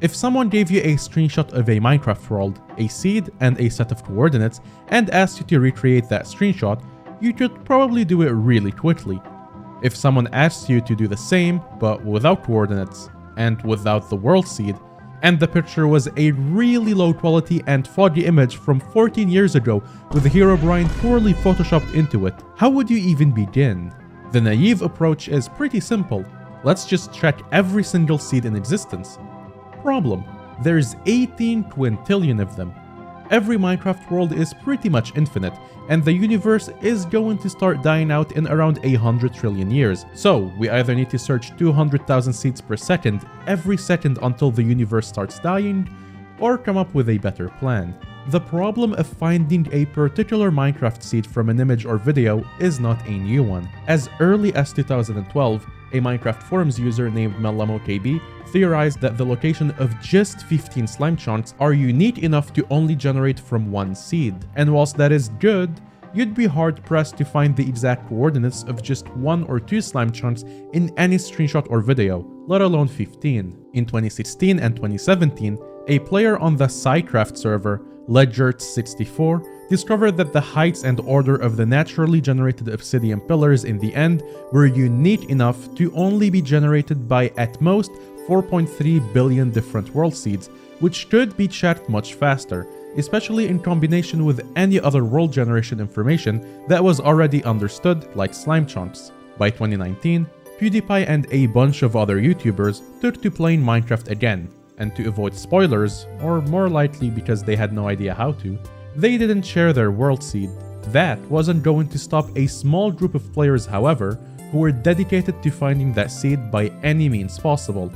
If someone gave you a screenshot of a Minecraft world, a seed, and a set of coordinates, and asked you to recreate that screenshot, you could probably do it really quickly. If someone asked you to do the same, but without coordinates, and without the world seed, and the picture was a really low quality and foggy image from 14 years ago with Herobrine poorly photoshopped into it, how would you even begin? The naive approach is pretty simple. Let's just check every single seed in existence. Problem: there's 18 quintillion of them. Every Minecraft world is pretty much infinite, and the universe is going to start dying out in around 100 trillion years. So we either need to search 200,000 seeds per second every second until the universe starts dying, or come up with a better plan. The problem of finding a particular Minecraft seed from an image or video is not a new one. As early as 2012, a Minecraft forums user named MelamoKB theorized that the location of just 15 slime chunks are unique enough to only generate from one seed. And whilst that is good, you'd be hard-pressed to find the exact coordinates of just 1 or 2 slime chunks in any screenshot or video, let alone 15. In 2016 and 2017, a player on the SciCraft server, Ledgert64, discovered that the heights and order of the naturally generated obsidian pillars in the end were unique enough to only be generated by at most 4.3 billion different world seeds, which could be checked much faster, especially in combination with any other world generation information that was already understood, like slime chunks. By 2019, PewDiePie and a bunch of other YouTubers took to playing Minecraft again, and to avoid spoilers, or more likely because they had no idea how to, they didn't share their world seed. That wasn't going to stop a small group of players, however, who were dedicated to finding that seed by any means possible.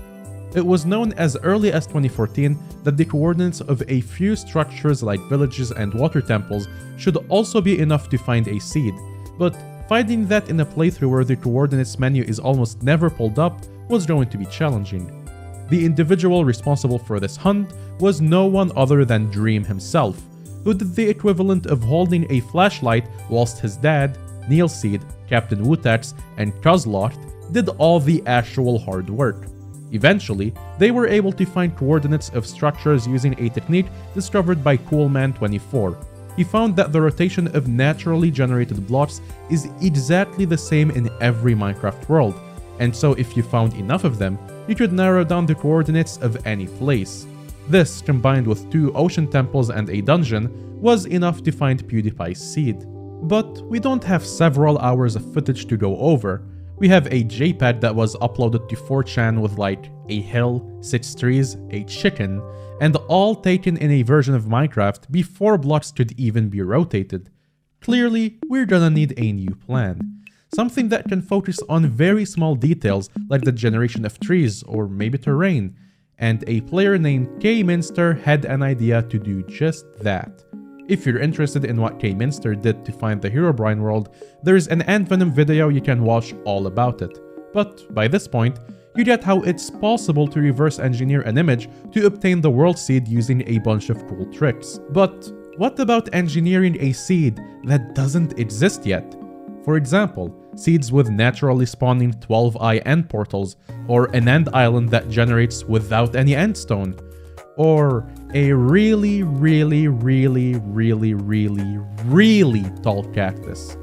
It was known as early as 2014 that the coordinates of a few structures like villages and water temples should also be enough to find a seed, but finding that in a playthrough where the coordinates menu is almost never pulled up was going to be challenging. The individual responsible for this hunt was no one other than Dream himself, who did the equivalent of holding a flashlight whilst his dad, NeilSeed, KaptainWutax, and Cuzlot did all the actual hard work. Eventually, they were able to find coordinates of structures using a technique discovered by Coolman24. He found that the rotation of naturally generated blocks is exactly the same in every Minecraft world, and so if you found enough of them, you could narrow down the coordinates of any place. This, combined with 2 ocean temples and a dungeon, was enough to find PewDiePie's seed. But we don't have several hours of footage to go over. We have a JPEG that was uploaded to 4chan with like a hill, 6 trees, a chicken, and all taken in a version of Minecraft before blocks could even be rotated. Clearly, we're gonna need a new plan. Something that can focus on very small details like the generation of trees or maybe terrain, and a player named KMinster had an idea to do just that. If you're interested in what KMinster did to find the Herobrine world, there's an Antvenom video you can watch all about it. But by this point, you get how it's possible to reverse engineer an image to obtain the world seed using a bunch of cool tricks. But what about engineering a seed that doesn't exist yet? For example, seeds with naturally spawning 12-eye end portals, or an end island that generates without any endstone, or a really tall cactus.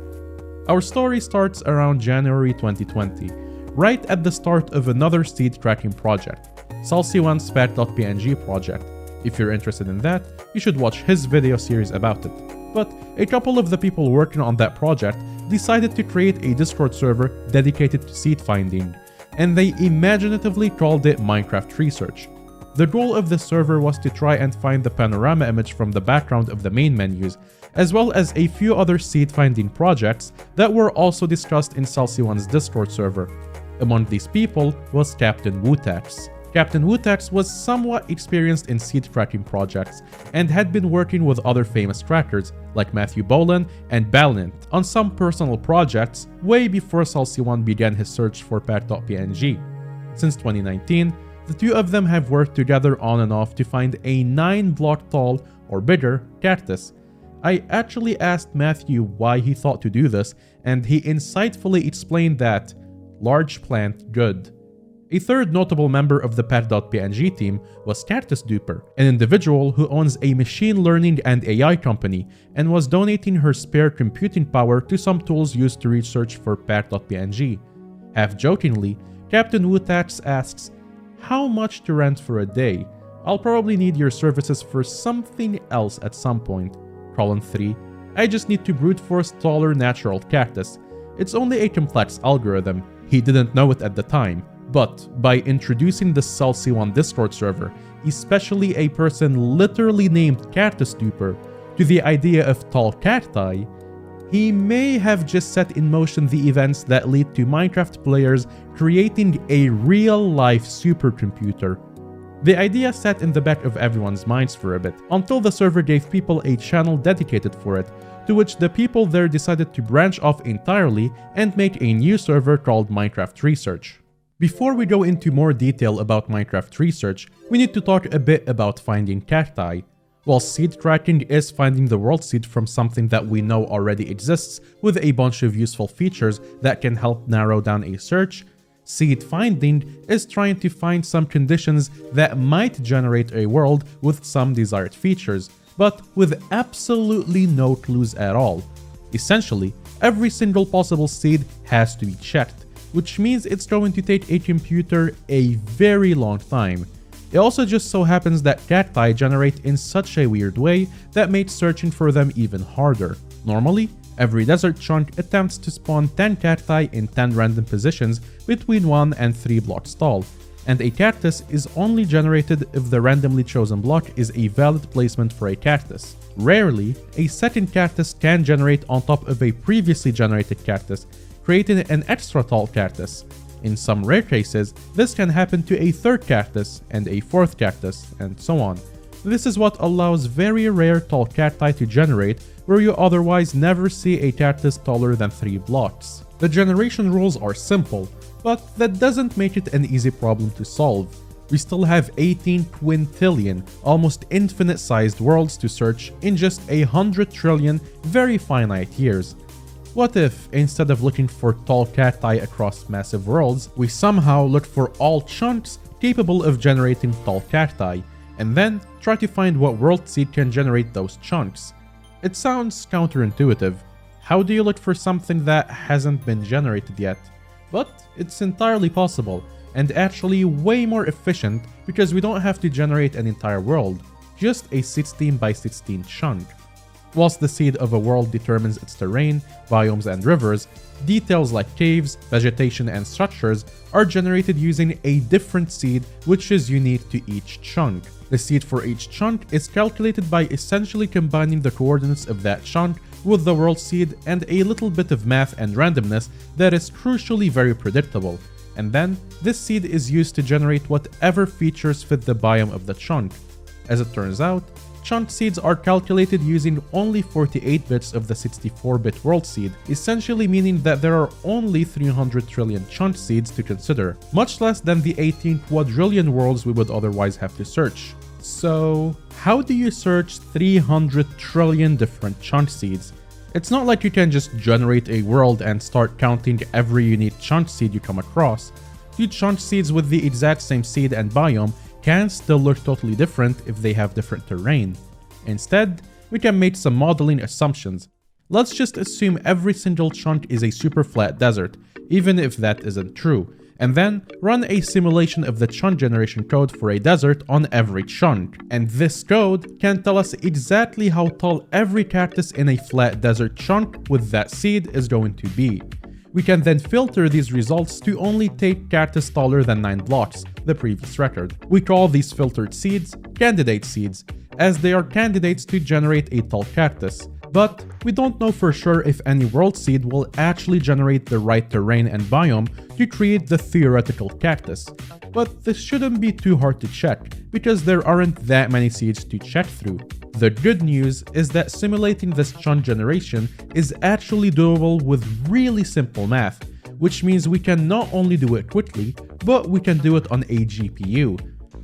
Our story starts around January 2020, right at the start of another seed cracking project, Salsiwan's Spec.png project. If you're interested in that, you should watch his video series about it. But a couple of the people working on that project decided to create a Discord server dedicated to seed finding, and they imaginatively called it Minecraft Research. The goal of the server was to try and find the panorama image from the background of the main menus, as well as a few other seed finding projects that were also discussed in Salsiwan's Discord server. Among these people was KaptainWutax. KaptainWutax was somewhat experienced in seed cracking projects and had been working with other famous crackers like Matthew Bolan and Balint on some personal projects way before Salsiwan began his search for Pack.png. Since 2019, the two of them have worked together on and off to find a 9-block tall or bigger cactus. I actually asked Matthew why he thought to do this, and he insightfully explained that large plant good. A third notable member of the pet.png team was CactusDuper, an individual who owns a machine learning and AI company and was donating her spare computing power to some tools used to research for pet.png. Half-jokingly, KaptainWutax asks, "How much to rent for a day? I'll probably need your services for something else at some point. 3. I just need to brute force taller natural cactus. It's only a complex algorithm." He didn't know it at the time, but by introducing the CellC1 Discord server, especially a person literally named CactusDuper, to the idea of tall cacti, he may have just set in motion the events that lead to Minecraft players creating a real-life supercomputer. The idea sat in the back of everyone's minds for a bit, until the server gave people a channel dedicated for it, to which the people there decided to branch off entirely and make a new server called Minecraft Research. Before we go into more detail about Minecraft Research, we need to talk a bit about finding cacti. While seed cracking is finding the world seed from something that we know already exists with a bunch of useful features that can help narrow down a search, seed finding is trying to find some conditions that might generate a world with some desired features, but with absolutely no clues at all. Essentially, every single possible seed has to be checked, which means it's going to take a computer a very long time. It also just so happens that cacti generate in such a weird way that makes searching for them even harder. Normally, every desert chunk attempts to spawn 10 cacti in 10 random positions between 1 and 3 blocks tall, and a cactus is only generated if the randomly chosen block is a valid placement for a cactus. Rarely, a second cactus can generate on top of a previously generated cactus, creating an extra tall cactus. In some rare cases, this can happen to a third cactus and a fourth cactus, and so on. This is what allows very rare tall cacti to generate where you otherwise never see a cactus taller than 3 blocks. The generation rules are simple, but that doesn't make it an easy problem to solve. We still have 18 quintillion, almost infinite-sized worlds to search in just 100 trillion very finite years. What if, instead of looking for tall cacti across massive worlds, we somehow look for all chunks capable of generating tall cacti, and then try to find what world seed can generate those chunks? It sounds counterintuitive. How do you look for something that hasn't been generated yet? But it's entirely possible, and actually way more efficient because we don't have to generate an entire world, just a 16 by 16 chunk. Whilst the seed of a world determines its terrain, biomes and rivers, details like caves, vegetation and structures are generated using a different seed which is unique to each chunk. The seed for each chunk is calculated by essentially combining the coordinates of that chunk with the world seed and a little bit of math and randomness that is crucially very predictable. And then, this seed is used to generate whatever features fit the biome of the chunk. As it turns out, chunk seeds are calculated using only 48 bits of the 64-bit world seed, essentially meaning that there are only 300 trillion chunk seeds to consider, much less than the 18 quadrillion worlds we would otherwise have to search. So, how do you search 300 trillion different chunk seeds? It's not like you can just generate a world and start counting every unique chunk seed you come across. Two chunk seeds with the exact same seed and biome can still look totally different if they have different terrain. Instead, we can make some modeling assumptions. Let's just assume every single chunk is a super flat desert, even if that isn't true, and then run a simulation of the chunk generation code for a desert on every chunk. And this code can tell us exactly how tall every cactus in a flat desert chunk with that seed is going to be. We can then filter these results to only take cactus taller than 9 blocks, the previous record. We call these filtered seeds candidate seeds, as they are candidates to generate a tall cactus. But we don't know for sure if any world seed will actually generate the right terrain and biome to create the theoretical cactus. But this shouldn't be too hard to check, because there aren't that many seeds to check through. The good news is that simulating this chunk generation is actually doable with really simple math, which means we can not only do it quickly, but we can do it on a GPU.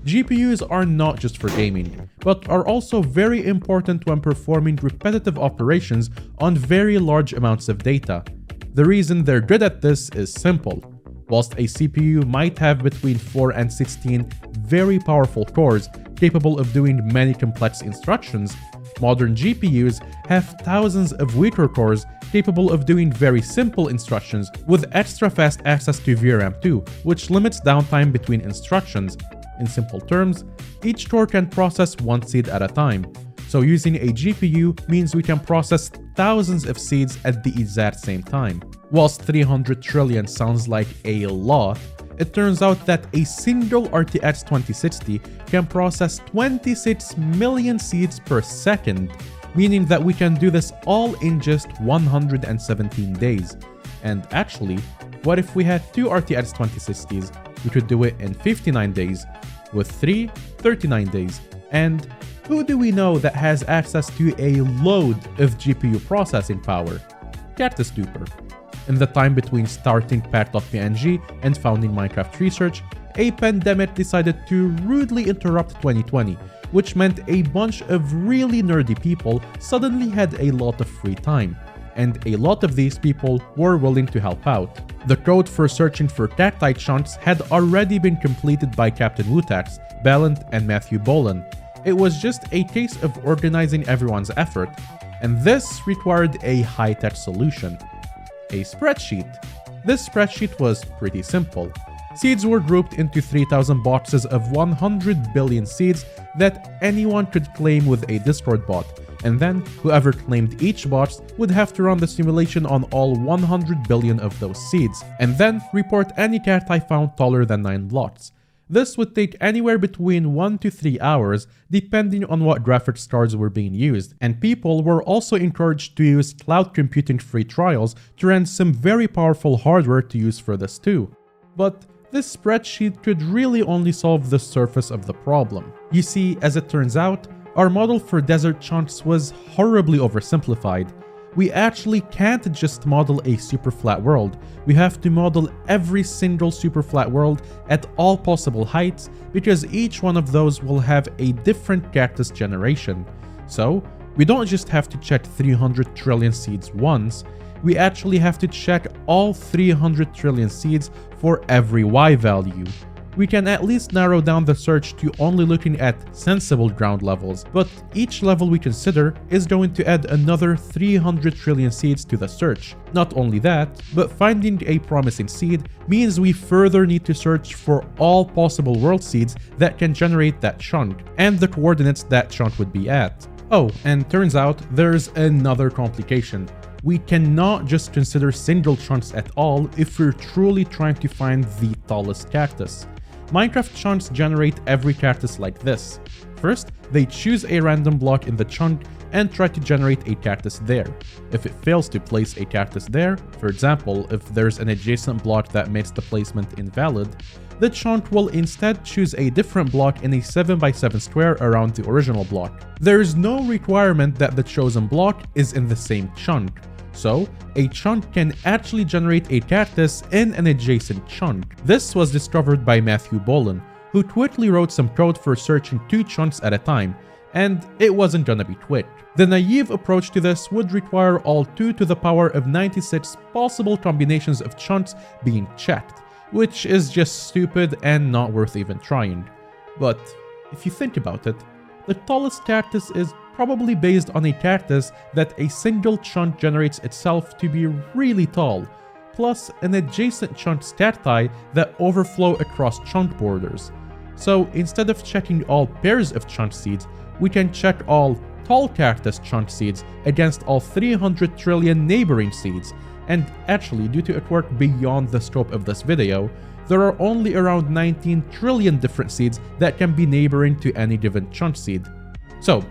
GPUs are not just for gaming, but are also very important when performing repetitive operations on very large amounts of data. The reason they're good at this is simple. Whilst a CPU might have between 4 and 16 very powerful cores capable of doing many complex instructions, modern GPUs have thousands of weaker cores capable of doing very simple instructions with extra fast access to VRAM too, which limits downtime between instructions. In simple terms, each core can process one seed at a time. So using a GPU means we can process thousands of seeds at the exact same time. Whilst 300 trillion sounds like a lot, it turns out that a single RTX 2060 can process 26 million seeds per second, meaning that we can do this all in just 117 days. And actually, what if we had 2 RTX 2060s? We could do it in 59 days, with 3, 39 days, and who do we know that has access to a load of GPU processing power? CactusDuper. In the time between starting pack.png and founding Minecraft research, a pandemic decided to rudely interrupt 2020, which meant a bunch of really nerdy people suddenly had a lot of free time, and a lot of these people were willing to help out. The code for searching for cacti chunks had already been completed by KaptainWutax, Bolan, and Matthew Bolan. It was just a case of organizing everyone's effort, and this required a high-tech solution. A spreadsheet. This spreadsheet was pretty simple. Seeds were grouped into 3,000 boxes of 100 billion seeds that anyone could claim with a Discord bot, and then whoever claimed each box would have to run the simulation on all 100 billion of those seeds, and then report any cacti found taller than 9 blocks. This would take anywhere between 1 to 3 hours depending on what graphics cards were being used, and people were also encouraged to use cloud computing free trials to run some very powerful hardware to use for this too. But this spreadsheet could really only solve the surface of the problem. You see, as it turns out, our model for desert chunks was horribly oversimplified. We actually can't just model a super flat world. We have to model every single super flat world at all possible heights because each one of those will have a different cactus generation. So, we don't just have to check 300 trillion seeds once, we actually have to check all 300 trillion seeds for every Y value. We can at least narrow down the search to only looking at sensible ground levels, but each level we consider is going to add another 300 trillion seeds to the search. Not only that, but finding a promising seed means we further need to search for all possible world seeds that can generate that chunk, and the coordinates that chunk would be at. Oh, and turns out there's another complication. We cannot just consider single chunks at all if we're truly trying to find the tallest cactus. Minecraft chunks generate every cactus like this. First, they choose a random block in the chunk and try to generate a cactus there. If it fails to place a cactus there, for example, if there's an adjacent block that makes the placement invalid, the chunk will instead choose a different block in a 7x7 square around the original block. There is no requirement that the chosen block is in the same chunk. So, a chunk can actually generate a cactus in an adjacent chunk. This was discovered by Matthew Bolan, who quickly wrote some code for searching 2 chunks at a time, and it wasn't gonna be quick. The naive approach to this would require all 2 to the power of 96 possible combinations of chunks being checked, which is just stupid and not worth even trying. But if you think about it, the tallest cactus is probably based on a cactus that a single chunk generates itself to be really tall, plus an adjacent chunk's cacti that overflow across chunk borders. So instead of checking all pairs of chunk seeds, we can check all tall cactus chunk seeds against all 300 trillion neighboring seeds. And actually, due to a quirk beyond the scope of this video, there are only around 19 trillion different seeds that can be neighboring to any given chunk seed. So,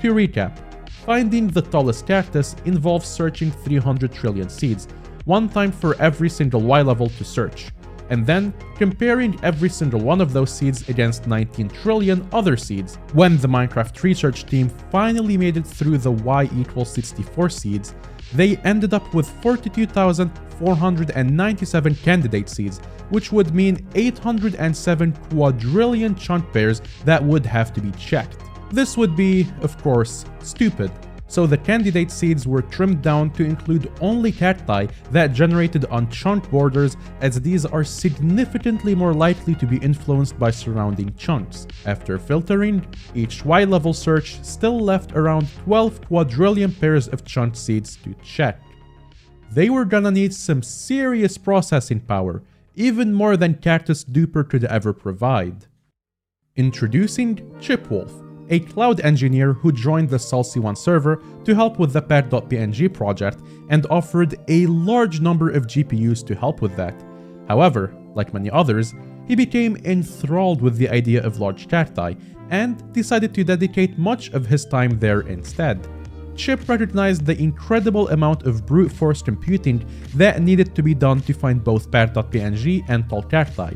to recap, finding the tallest cactus involves searching 300 trillion seeds, one time for every single Y level to search, and then comparing every single one of those seeds against 19 trillion other seeds. When the Minecraft research team finally made it through the Y equals 64 seeds, they ended up with 42,497 candidate seeds, which would mean 807 quadrillion chunk pairs that would have to be checked. This would be, of course, stupid. so the candidate seeds were trimmed down to include only cacti that generated unchunked borders, as these are significantly more likely to be influenced by surrounding chunks. After filtering, each Y-level search still left around 12 quadrillion pairs of chunked seeds to check. They were gonna need some serious processing power, even more than CactusDuper could ever provide. Introducing Chipwolf, a cloud engineer who joined the SalC1 server to help with the pad.png project and offered a large number of GPUs to help with that. However, like many others, he became enthralled with the idea of large cacti and decided to dedicate much of his time there instead. Chip recognized the incredible amount of brute force computing that needed to be done to find both pad.png and tall cacti,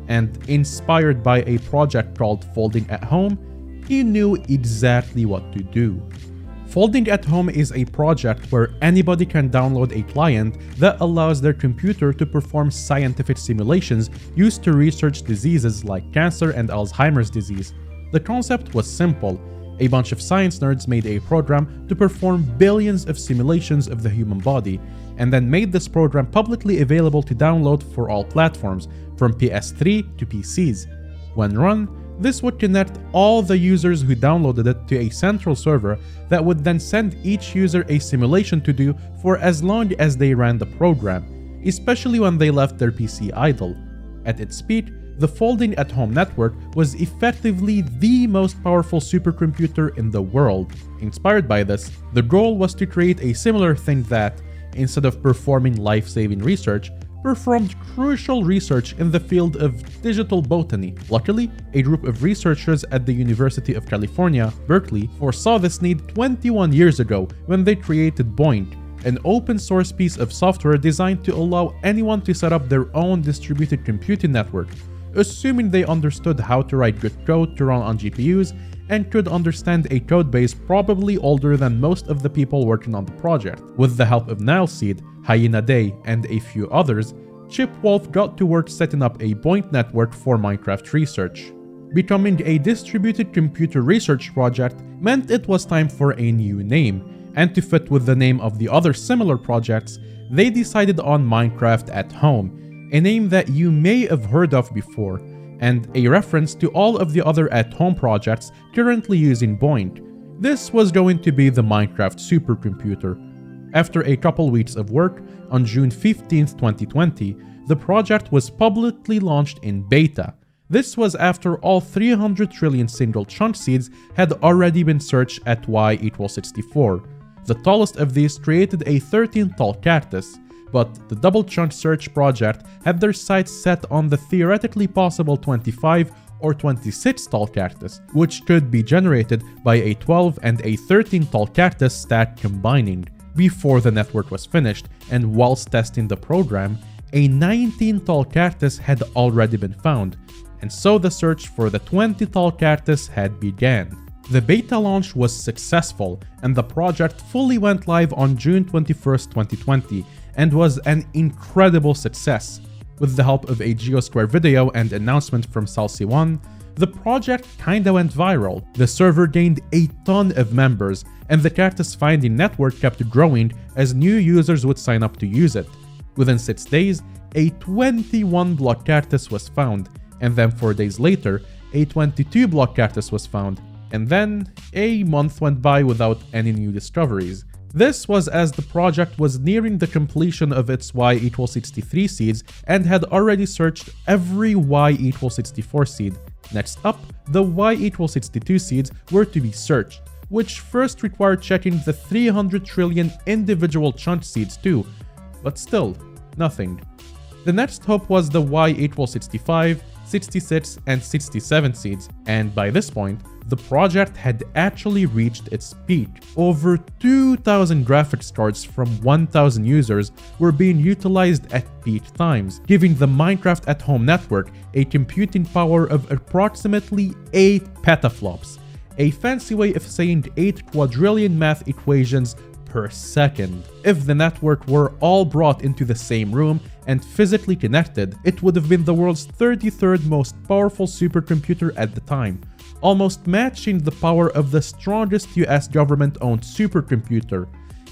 and inspired by a project called Folding at Home, he knew exactly what to do. Folding at Home is a project where anybody can download a client that allows their computer to perform scientific simulations used to research diseases like cancer and Alzheimer's disease. The concept was simple. A bunch of science nerds made a program to perform billions of simulations of the human body, and then made this program publicly available to download for all platforms, from PS3 to PCs. When run, this would connect all the users who downloaded it to a central server that would then send each user a simulation to do for as long as they ran the program, especially when they left their PC idle. At its peak, the Folding at Home network was effectively the most powerful supercomputer in the world. Inspired by this, the goal was to create a similar thing that, instead of performing life-saving research, performed crucial research in the field of digital botany. Luckily, a group of researchers at the University of California, Berkeley, foresaw this need 21 years ago when they created BOINC, an open-source piece of software designed to allow anyone to set up their own distributed computing network, assuming they understood how to write good code to run on GPUs and could understand a codebase probably older than most of the people working on the project. With the help of NeilSeed, HyenaDae, and a few others, Chipwolf got to work setting up a BOINC network for Minecraft research. Becoming a distributed computer research project meant it was time for a new name, and to fit with the name of the other similar projects, they decided on Minecraft at Home, a name that you may have heard of before, and a reference to all of the other at-home projects currently using BOINC. This was going to be the Minecraft supercomputer. After a couple weeks of work, on June 15, 2020, the project was publicly launched in beta. This was after all 300 trillion single chunk seeds had already been searched at y = 64. The tallest of these created a 13 tall cactus, but the double chunk search project had their sights set on the theoretically possible 25 or 26 tall cactus, which could be generated by a 12 and a 13 tall cactus stack combining. Before the network was finished, and whilst testing the program, a 19 tall cactus had already been found, and so the search for the 20 tall cactus had began. The beta launch was successful, and the project fully went live on June 21, 2020, and was an incredible success. With the help of a Geosquare video and announcement from SalC1, the project kinda went viral. The server gained a ton of members, and the cactus finding network kept growing as new users would sign up to use it. Within 6 days, a 21 block cactus was found, and then 4 days later, a 22 block cactus was found, and then a month went by without any new discoveries. This was as the project was nearing the completion of its y = 63 seeds and had already searched every y = 64 seed. Next up, the y = 62 seeds were to be searched, which first required checking the 300 trillion individual chunk seeds too, but still, nothing. The next hope was the y = 65, 66, and 67 seeds, and by this point, the project had actually reached its peak. Over 2,000 graphics cards from 1,000 users were being utilized at peak times, giving the Minecraft at Home network a computing power of approximately 8 petaflops, a fancy way of saying 8 quadrillion math equations per second. If the network were all brought into the same room and physically connected, it would have been the world's 33rd most powerful supercomputer at the time, almost matching the power of the strongest US government-owned supercomputer.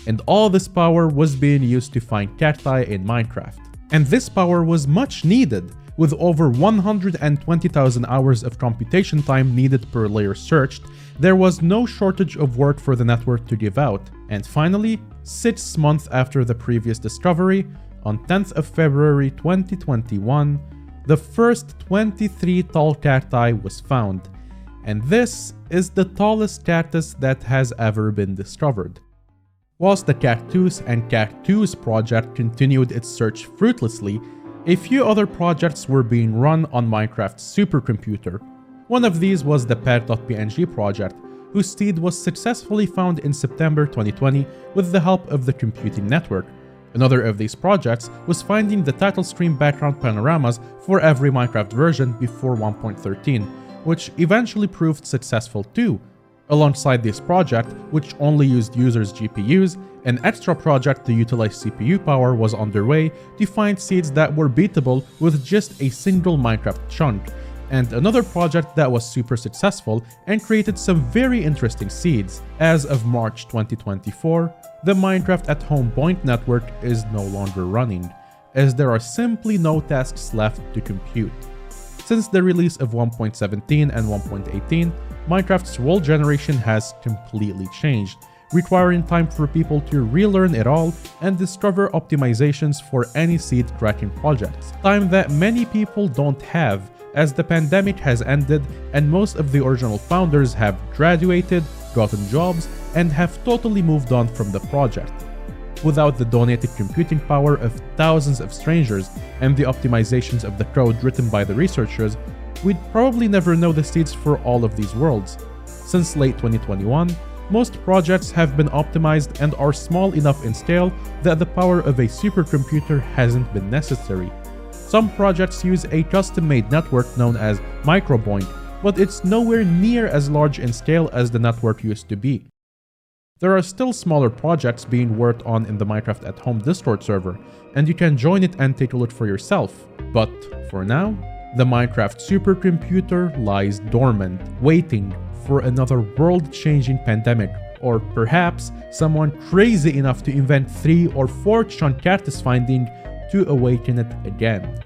And all this power was being used to find cacti in Minecraft. And this power was much needed, with over 120,000 hours of computation time needed per layer searched. There was no shortage of work for the network to give out. And finally, 6 months after the previous discovery, on 10th of February 2021, the first 23 tall cacti was found. And this is the tallest cactus that has ever been discovered. Whilst the Cactus and Cactus project continued its search fruitlessly, a few other projects were being run on Minecraft's supercomputer. One of these was the pet.png project, whose seed was successfully found in September 2020 with the help of the computing network. Another of these projects was finding the title screen background panoramas for every Minecraft version before 1.13, which eventually proved successful too. Alongside this project, which only used users' GPUs, an extra project to utilize CPU power was underway to find seeds that were beatable with just a single Minecraft chunk, and another project that was super successful and created some very interesting seeds. As of March 2024, the Minecraft at Home BOINC network is no longer running, as there are simply no tasks left to compute. Since the release of 1.17 and 1.18, Minecraft's world generation has completely changed, requiring time for people to relearn it all and discover optimizations for any seed cracking projects. Time that many people don't have, as the pandemic has ended and most of the original founders have graduated, gotten jobs, and have totally moved on from the project. Without the donated computing power of thousands of strangers and the optimizations of the code written by the researchers, we'd probably never know the seeds for all of these worlds. Since late 2021, most projects have been optimized and are small enough in scale that the power of a supercomputer hasn't been necessary. Some projects use a custom-made network known as MicroBoinc, but it's nowhere near as large in scale as the network used to be. There are still smaller projects being worked on in the Minecraft at Home Discord server, and you can join it and take a look for yourself. But for now, the Minecraft supercomputer lies dormant, waiting for another world-changing pandemic, or perhaps someone crazy enough to invent 3 or 4 chunk cactus finding to awaken it again.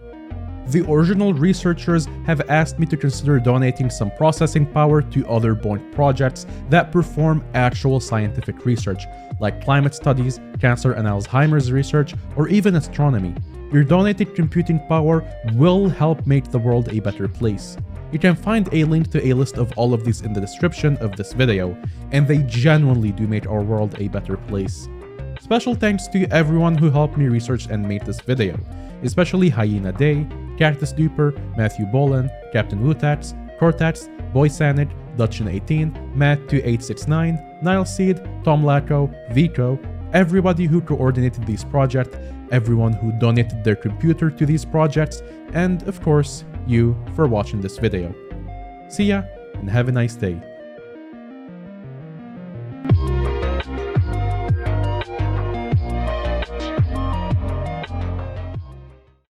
The original researchers have asked me to consider donating some processing power to other BOINC projects that perform actual scientific research, like climate studies, cancer and Alzheimer's research, or even astronomy. Your donated computing power will help make the world a better place. You can find a link to a list of all of these in the description of this video, and they genuinely do make our world a better place. Special thanks to everyone who helped me research and make this video, especially HyenaDae, CactusDuper, Matthew Bolan, KaptainWutax, Cortex, BoySanic, Dutchin18, Matt2869, NeilSeed, Tomlacko, Vico, everybody who coordinated these projects, everyone who donated their computer to these projects, and of course, you for watching this video. See ya, and have a nice day.